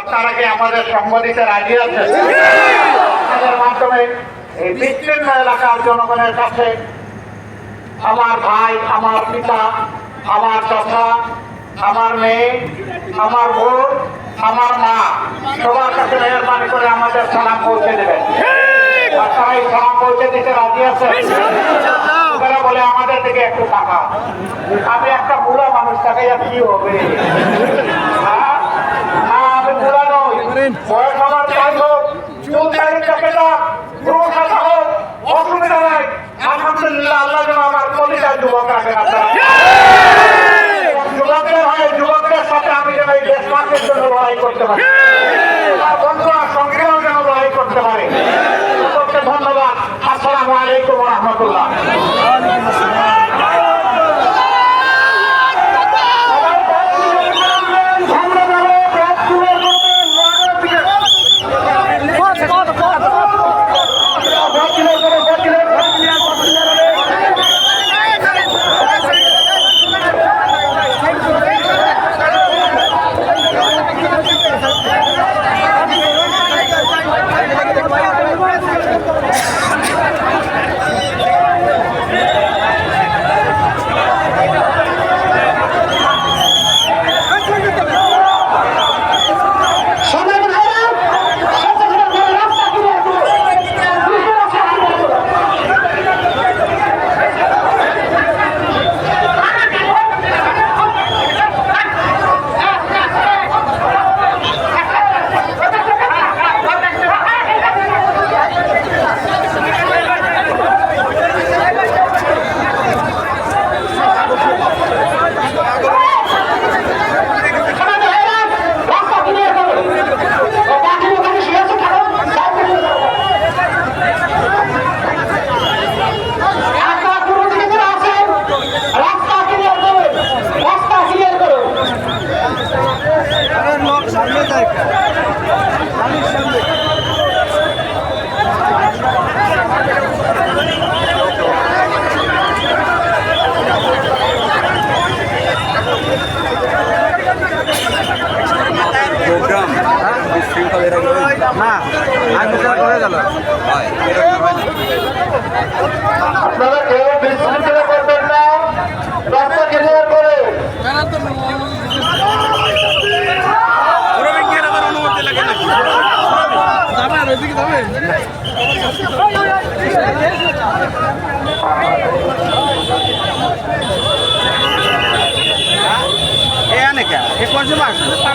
আপনারা কি আমাদের সঙ্গ দিতে রাজি আছেন? আপনাদের মাধ্যমে এই বিচ্ছিন্ন এলাকার জনগণের কাছে আমার ভাই, আমার পিতা, আমার চাচা, আমার মেয়ে, আমার বোন, আমার মা সবার কাছে মেহরবানি করে আমাদের সালাম পৌঁছে দেবেন। আপনারা এই সালাম পৌঁছে দিতে রাজি আছেন? তারা বলে আমাদের থেকে একটু টাকা। আমি একটা বুড়া মানুষ, টাকা কি হবে? আমি বুড়া নই, বয়স আমার যাই হোক, চুল দাড়ি কেটে যাক, পুরো সাদা হোক, অসুবিধা নাই। আলহামদুলিল্লাহ, আল্লাহ যেন আমার কলিজার যুবক রাখেন। আপনারা যুবকদের হয়, যুবকদের সাথে আমি যেন এই দেশমার্কের জন্য লড়াই করতে পারি, আমার বন্ধুরা সঙ্গেও যেন লড়াই করতে পারে। ধন্যবাদ। আসসালামু আলাইকুম ওয়া রাহমাতুল্লাহ। আপনারা কেউ বিশৃঙ্খলা করবেন না, রাস্তা ক্লিয়ার করে।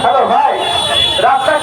হ্যালো ভাই, রাস্তা